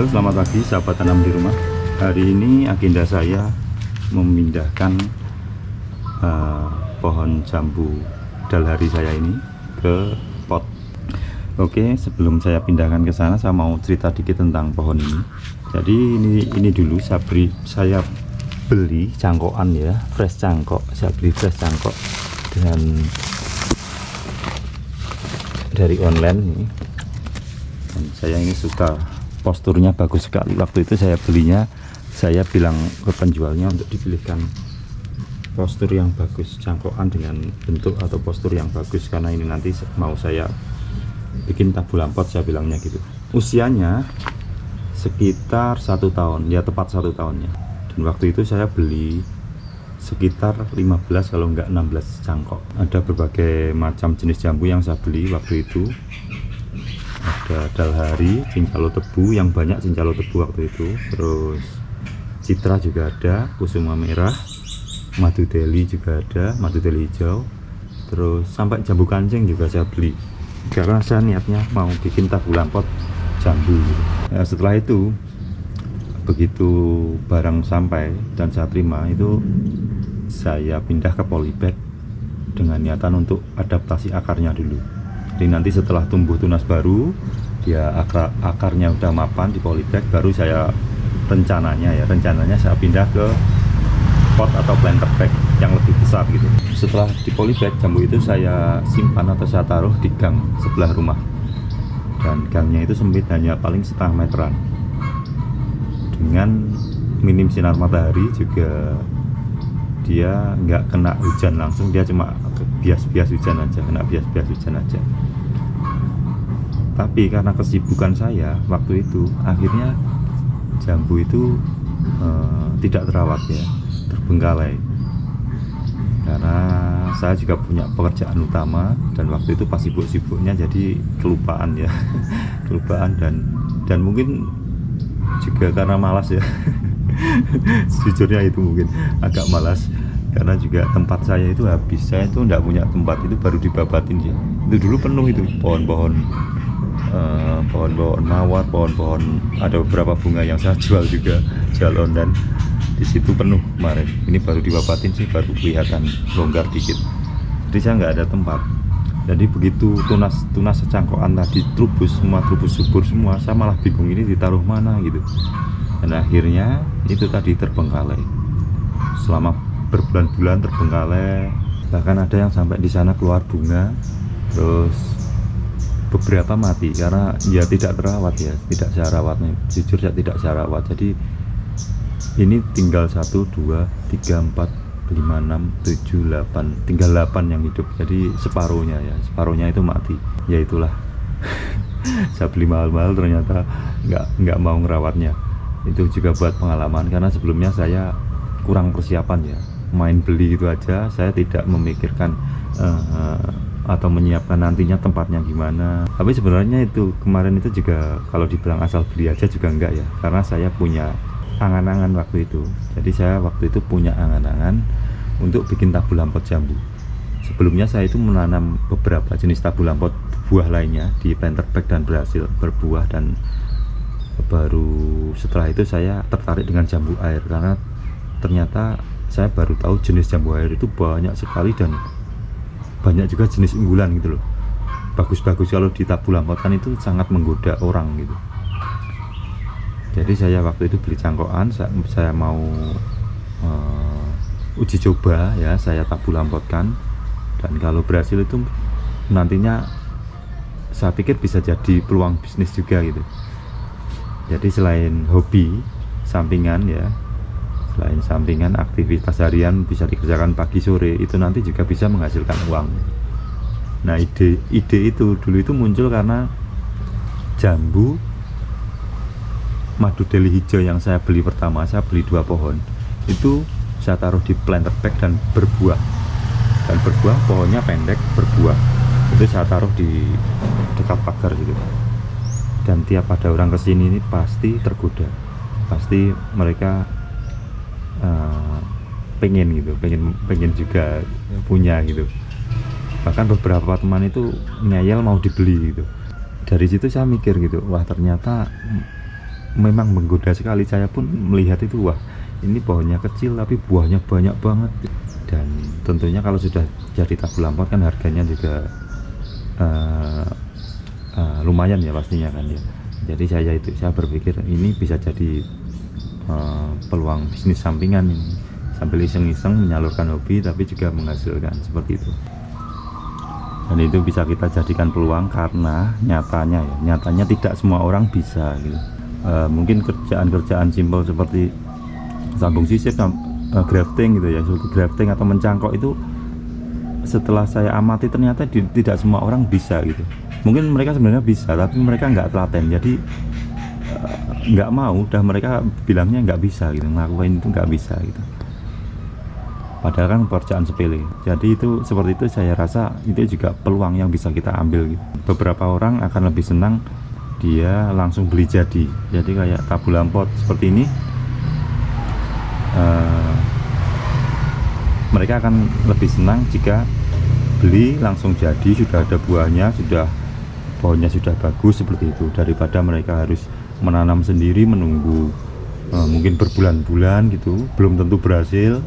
Halo, selamat pagi sahabat tanam di rumah. Hari ini agenda saya memindahkan pohon jambu dalhari saya ini ke pot. Oke, sebelum saya pindahkan ke sana, saya mau cerita dikit tentang pohon ini. Jadi ini dulu saya beli cangkokan ya, fresh cangkok. Saya beli fresh cangkok dan dari online ini. Dan saya ini suka, posturnya bagus sekali. Waktu itu saya belinya, saya bilang ke penjualnya untuk dipilihkan postur yang bagus, cangkokan dengan bentuk atau postur yang bagus, karena ini nanti mau saya bikin tabulan pot, saya bilangnya gitu. Usianya sekitar 1 tahun, ya tepat 1 tahunnya. Dan waktu itu saya beli sekitar 15 kalau enggak 16 cangkok. Ada berbagai macam jenis jambu yang saya beli waktu itu. Ada dalhari, cincalo tebu, yang banyak cincalo tebu waktu itu. Terus citra juga ada, kusuma merah, madu deli juga ada, madu deli hijau. Terus sampai jambu kancing juga saya beli, karena saya niatnya mau bikin tabulan pot jambu gitu. Nah, setelah itu begitu barang sampai dan saya terima itu, saya pindah ke polybag dengan niatan untuk adaptasi akarnya dulu. Jadi nanti setelah tumbuh tunas baru, dia akarnya udah mapan di polybag, baru saya rencananya saya pindah ke pot atau planter bag yang lebih besar gitu. Setelah di polybag, jambu itu saya simpan atau saya taruh di gang sebelah rumah, dan gangnya itu sempit, hanya paling setengah meteran. Dengan minim sinar matahari juga, dia nggak kena hujan langsung, dia cuma bias-bias hujan aja, kena bias-bias hujan aja. Tapi karena kesibukan saya waktu itu, akhirnya jambu itu tidak terawat ya, terbengkalai. Karena saya juga punya pekerjaan utama, dan waktu itu pas sibuk-sibuknya jadi kelupaan ya. Kelupaan dan mungkin juga karena malas ya. Sejujurnya itu mungkin agak malas, karena juga tempat saya itu habis. Saya itu enggak punya tempat, itu baru dibabatin ya. Itu dulu penuh itu pohon-pohon mawar, pohon-pohon, ada beberapa bunga yang saya jual juga, jual online. Di situ penuh kemarin. Ini baru dibabatin sih, baru kelihatan longgar dikit. Jadi saya nggak ada tempat. Jadi begitu tunas secangkokan tadi trubus subur semua, saya malah bingung ini ditaruh mana gitu. Dan akhirnya itu tadi terbengkalai. Selama berbulan-bulan terbengkalai, bahkan ada yang sampai di sana keluar bunga. Terus beberapa mati karena ya tidak terawat ya, tidak saya rawatnya. Jujur saya tidak saya rawat. Jadi ini tinggal 1, 2, 3, 4, 5, 6, 7, 8, tinggal 8 yang hidup. Jadi separuhnya itu mati. Ya itulah. Saya beli mahal-mahal, ternyata nggak mau ngerawatnya. Itu juga buat pengalaman, karena sebelumnya saya kurang persiapan ya, main beli itu aja. Saya tidak memikirkan atau menyiapkan nantinya tempatnya gimana. Tapi sebenarnya itu kemarin itu juga kalau dibilang asal beli aja juga enggak ya, karena saya punya angan-angan waktu itu. Jadi saya waktu itu punya angan-angan untuk bikin tabulan pot jambu. Sebelumnya saya itu menanam beberapa jenis tabulan pot buah lainnya di planter bag dan berhasil berbuah. Dan baru setelah itu saya tertarik dengan jambu air, karena ternyata saya baru tahu jenis jambu air itu banyak sekali, dan banyak juga jenis unggulan gitu loh. Bagus-bagus kalau di tabulan pot kan itu sangat menggoda orang gitu. Jadi saya waktu itu beli cangkokan, saya mau uji coba ya, saya tabulan potkan. Dan kalau berhasil itu nantinya saya pikir bisa jadi peluang bisnis juga gitu. Jadi selain hobi sampingan ya, selain sampingan aktivitas harian bisa dikerjakan pagi sore, itu nanti juga bisa menghasilkan uang. Nah, ide itu dulu itu muncul karena jambu madu deli hijau yang saya beli pertama, saya beli 2 pohon. Itu saya taruh di planter bag dan berbuah. Pohonnya pendek, berbuah. Itu saya taruh di dekat pagar gitu. Dan tiap ada orang kesini ini pasti tergoda. Pasti mereka pengen juga punya gitu. Bahkan beberapa teman itu nyayal mau dibeli gitu. Dari situ saya mikir gitu, wah ternyata memang menggoda sekali. Saya pun melihat itu, wah ini pohonnya kecil tapi buahnya banyak banget. Dan tentunya kalau sudah jadi tabu lampot kan harganya juga lumayan ya pastinya kan ya. Jadi saya berpikir ini bisa jadi peluang bisnis sampingan ini, sambil iseng-iseng menyalurkan hobi tapi juga menghasilkan seperti itu. Dan itu bisa kita jadikan peluang karena nyatanya tidak semua orang bisa gitu. Mungkin kerjaan-kerjaan simpel seperti sambung sisir, grafting gitu ya, grafting atau mencangkok itu setelah saya amati ternyata tidak semua orang bisa gitu. Mungkin mereka sebenarnya bisa tapi mereka nggak telaten, jadi nggak mau, udah mereka bilangnya nggak bisa gitu, ngelakuin itu nggak bisa gitu, padahal kan pekerjaan sepele. Jadi itu seperti itu, saya rasa itu juga peluang yang bisa kita ambil gitu. Beberapa orang akan lebih senang dia langsung beli jadi kayak tabu lampot seperti ini. Mereka akan lebih senang jika beli langsung jadi, sudah ada buahnya, sudah pohonnya sudah bagus seperti itu, daripada mereka harus menanam sendiri, menunggu mungkin berbulan-bulan gitu, belum tentu berhasil.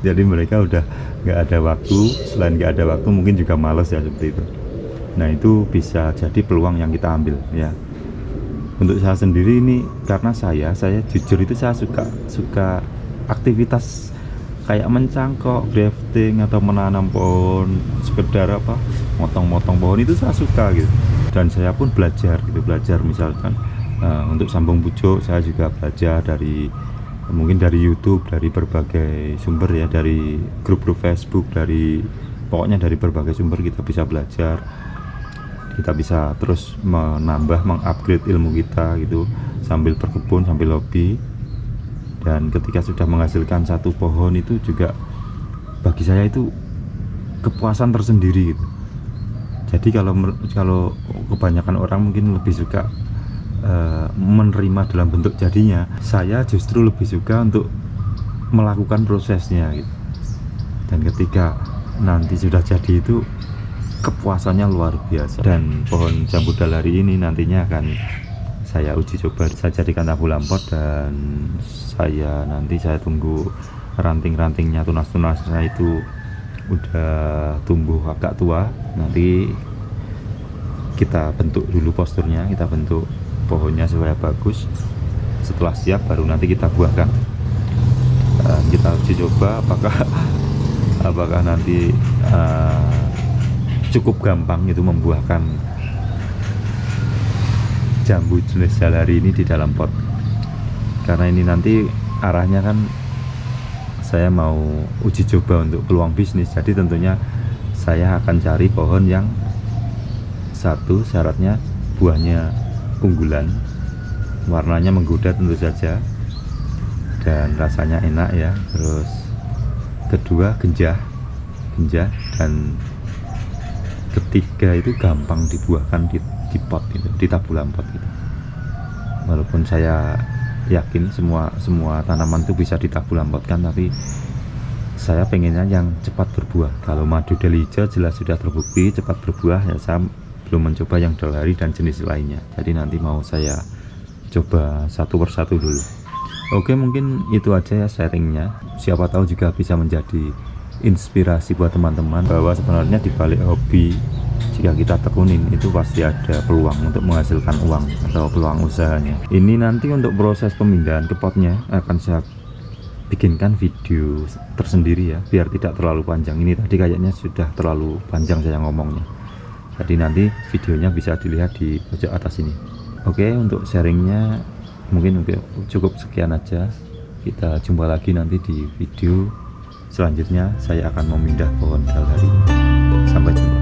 Jadi mereka udah nggak ada waktu, selain nggak ada waktu mungkin juga males ya seperti itu. Nah itu bisa jadi peluang yang kita ambil ya. Untuk saya sendiri ini, karena saya jujur itu saya suka aktivitas kayak mencangkok, grafting atau menanam pohon, sekedar motong-motong pohon itu saya suka gitu. Dan saya pun belajar misalkan untuk sambung pucuk saya juga belajar mungkin dari YouTube, dari berbagai sumber ya, dari grup-grup Facebook, pokoknya dari berbagai sumber kita bisa belajar, kita bisa terus mengupgrade ilmu kita gitu, sambil berkebun, sambil hobi. Dan ketika sudah menghasilkan satu pohon itu juga bagi saya itu kepuasan tersendiri gitu. Jadi kalau kebanyakan orang mungkin lebih suka menerima dalam bentuk jadinya, saya justru lebih suka untuk melakukan prosesnya gitu. Dan ketika nanti sudah jadi itu kepuasannya luar biasa. Dan pohon jambu dalari ini nantinya akan saya uji coba, saya jadikan tabu lampot, dan saya tunggu ranting-rantingnya, tunas-tunasnya itu udah tumbuh agak tua. Nanti kita bentuk dulu posturnya, kita bentuk pohonnya supaya bagus. Setelah siap baru nanti kita buahkan. Kita uji coba apakah nanti cukup gampang itu membuahkan jambu jenis dalari ini di dalam pot. Karena ini nanti arahnya kan saya mau uji coba untuk peluang bisnis, jadi tentunya saya akan cari pohon yang satu syaratnya buahnya unggulan, warnanya menggoda tentu saja, dan rasanya enak ya. Terus kedua genjah, dan ketiga itu gampang dibuahkan di pot gitu, di tabu lampot gitu. Walaupun saya yakin semua tanaman itu bisa ditabu lampotkan, tapi saya pengennya yang cepat berbuah. Kalau madu deli hijau jelas sudah terbukti cepat berbuah ya, saya belum mencoba yang dalari dan jenis lainnya. Jadi nanti mau saya coba satu persatu dulu. Oke, mungkin itu aja ya sharingnya. Siapa tahu juga bisa menjadi inspirasi buat teman-teman bahwa sebenarnya di balik hobi, jika kita tekunin itu pasti ada peluang untuk menghasilkan uang atau peluang usahanya. Ini nanti untuk proses pemindahan ke potnya akan saya bikinkan video tersendiri ya, biar tidak terlalu panjang. Ini tadi kayaknya sudah terlalu panjang saya ngomongnya, jadi nanti videonya bisa dilihat di pojok atas ini. Oke, untuk sharingnya mungkin cukup sekian aja. Kita jumpa lagi nanti di video selanjutnya. Saya akan memindah pohon dalari. Sampai jumpa.